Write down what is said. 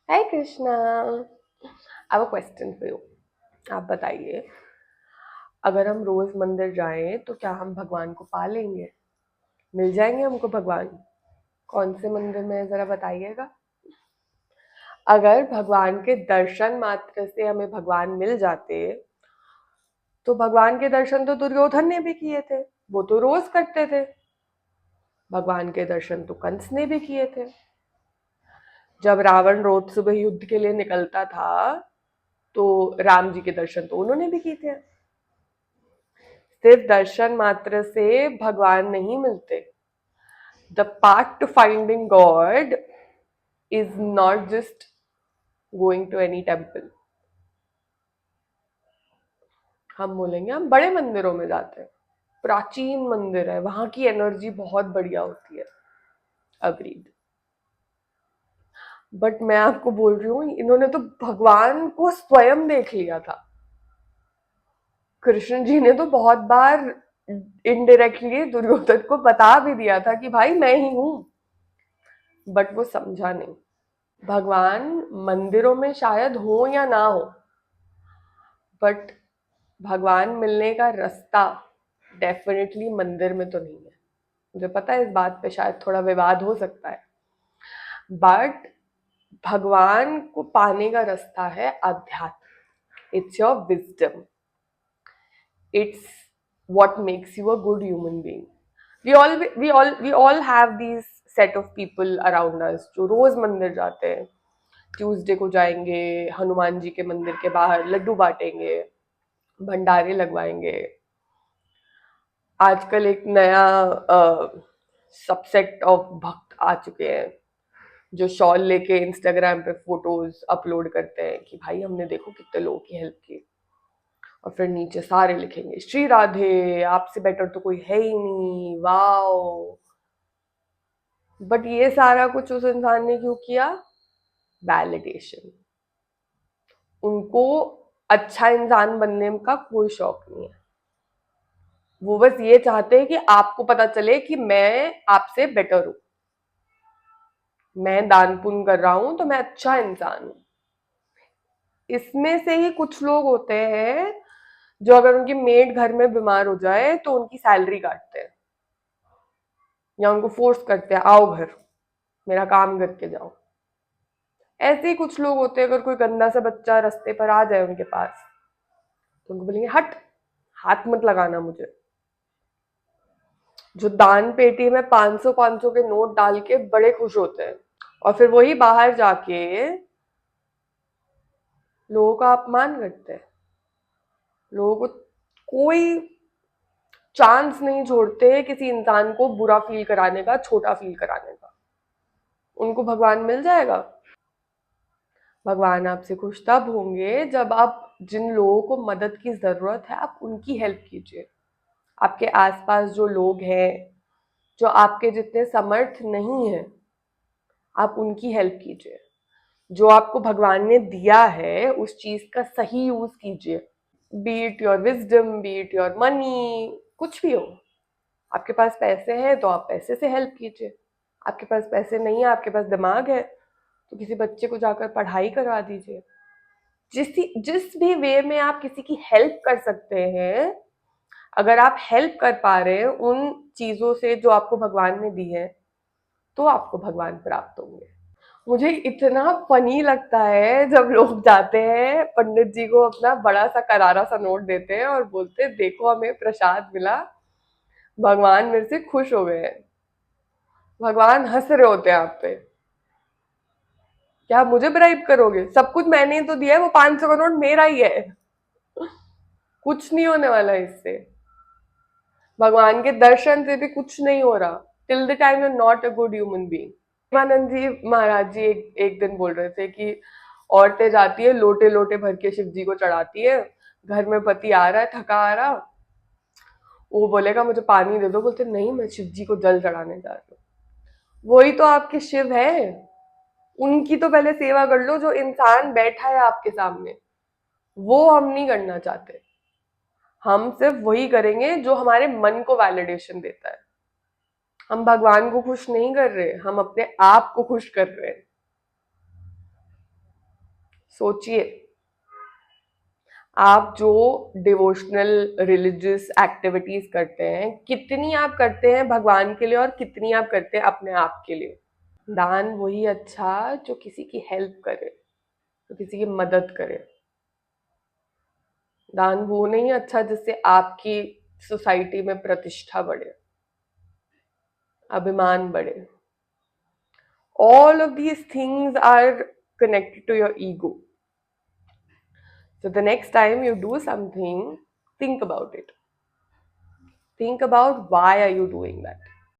Hi Krishna. I have a question for you. आप बताइए, अगर हम रोज मंदिर जाएं तो क्या हम भगवान को पा लेंगे? मिल जाएंगे हमको भगवान? कौन से मंदिर में, जरा बताइएगा। अगर भगवान के दर्शन मात्र से हमें भगवान मिल जाते तो भगवान के दर्शन तो दुर्योधन ने भी किए थे, वो तो रोज करते थे। भगवान के दर्शन तो कंस ने भी किए थे। जब रावण रोज सुबह युद्ध के लिए निकलता था तो राम जी के दर्शन तो उन्होंने भी किए थे। सिर्फ दर्शन मात्र से भगवान नहीं मिलते। The path to finding God is not just going to any temple. हम बोलेंगे हम बड़े मंदिरों में जाते हैं, प्राचीन मंदिर है, वहां की एनर्जी बहुत बढ़िया होती है। अग्रीड। बट मैं आपको बोल रही हूँ, इन्होंने तो भगवान को स्वयं देख लिया था। कृष्ण जी ने तो बहुत बार इनडायरेक्टली दुर्योधन को बता भी दिया था कि भाई मैं ही हूं, बट वो समझा नहीं। भगवान मंदिरों में शायद हो या ना हो, बट भगवान मिलने का रास्ता डेफिनेटली मंदिर में तो नहीं है। मुझे पता है इस बात पे शायद थोड़ा विवाद हो सकता है, बट भगवान को पाने का रास्ता है अध्यात्म। It's your wisdom, it's what makes you a good human being. We all have these set of people around us जो रोज मंदिर जाते हैं। ट्यूसडे को जाएंगे, हनुमान जी के मंदिर के बाहर लड्डू बांटेंगे, भंडारे लगवाएंगे। आजकल एक नया सबसेट ऑफ भक्त आ चुके हैं जो शॉल लेके इंस्टाग्राम पे फोटोज अपलोड करते हैं कि भाई हमने देखो कितने लोगों की हेल्प की, और फिर नीचे सारे लिखेंगे श्री राधे, आपसे बेटर तो कोई है ही नहीं, वाओ। बट ये सारा कुछ उस इंसान ने क्यों किया? वैलिडेशन। उनको अच्छा इंसान बनने का कोई शौक नहीं है। वो बस ये चाहते हैं कि आपको पता चले कि मैं आपसे बेटर हूं, मैं दान पुण्य कर रहा हूं तो मैं अच्छा इंसान हूं। इसमें से ही कुछ लोग होते हैं जो अगर उनकी मेड घर में बीमार हो जाए तो उनकी सैलरी काटते हैं या उनको फोर्स करते हैं आओ घर, मेरा काम करके जाओ। ऐसे ही कुछ लोग होते हैं, अगर कोई गंदा सा बच्चा रास्ते पर आ जाए उनके पास तो उनको बोलेंगे हट, हाथ मत लगाना मुझे। जो दान पेटी में 500 के नोट डाल के बड़े खुश होते हैं, और फिर वही बाहर जाके लोगों का अपमान करते हैं, लोगों को कोई चांस नहीं छोड़ते किसी इंसान को बुरा फील कराने का, छोटा फील कराने का। उनको भगवान मिल जाएगा। भगवान आपसे खुश तब होंगे जब आप जिन लोगों को मदद की जरूरत है आप उनकी हेल्प कीजिए। आपके आसपास जो लोग हैं जो आपके जितने समर्थ नहीं है, आप उनकी हेल्प कीजिए। जो आपको भगवान ने दिया है उस चीज का सही यूज कीजिए। B it your wisdom, B it your money, कुछ भी हो। आपके पास पैसे हैं तो आप पैसे से हेल्प कीजिए। आपके पास पैसे नहीं है, आपके पास दिमाग है तो किसी बच्चे को जाकर पढ़ाई करवा दीजिए। जिस भी वे में आप किसी की हेल्प कर सकते हैं, अगर आप हेल्प कर पा रहे हैं उन चीजों से जो आपको भगवान ने दी है, तो आपको भगवान प्राप्त होंगे। मुझे इतना फनी लगता है जब लोग जाते हैं पंडित जी को अपना बड़ा सा करारा सा नोट देते हैं और बोलते हैं देखो हमें प्रसाद मिला, भगवान मेरे से खुश हो गए हैं। भगवान हंस रहे होते हैं आप पे, क्या मुझे ब्राइब करोगे? सब कुछ मैंने ही तो दिया है, वो 500 का नोट मेरा ही है, कुछ नहीं होने वाला इससे। भगवान के दर्शन से भी कुछ नहीं हो रहा till the time you are not a good human being. Premanand ji Maharaj ji एक दिन बोल रहे थे कि औरतें जाती है लोटे लोटे भर के शिव जी को चढ़ाती है, घर में पति आ रहा है थका आ रहा, वो बोलेगा मुझे पानी दे दो, बोलते नहीं मैं शिव जी को जल चढ़ाने जा रही हूँ। वही तो आपके शिव है, उनकी तो पहले सेवा कर लो। जो इंसान बैठा है आपके सामने वो हम नहीं करना चाहते, हम सिर्फ वही करेंगे जो हमारे मन को वैलिडेशन देता है। हम भगवान को खुश नहीं कर रहे, हम अपने आप को खुश कर रहे हैं। सोचिए, आप जो डिवोशनल रिलीजियस एक्टिविटीज करते हैं, कितनी आप करते हैं भगवान के लिए और कितनी आप करते हैं अपने आप के लिए। दान वही अच्छा जो किसी की हेल्प करे, जो किसी की मदद करे। दान वो नहीं अच्छा जिससे आपकी सोसाइटी में प्रतिष्ठा बढ़े, अभिमान बढ़े। All of these things are connected to your ego. So the next time you do something, think about it. Think about why are you doing that.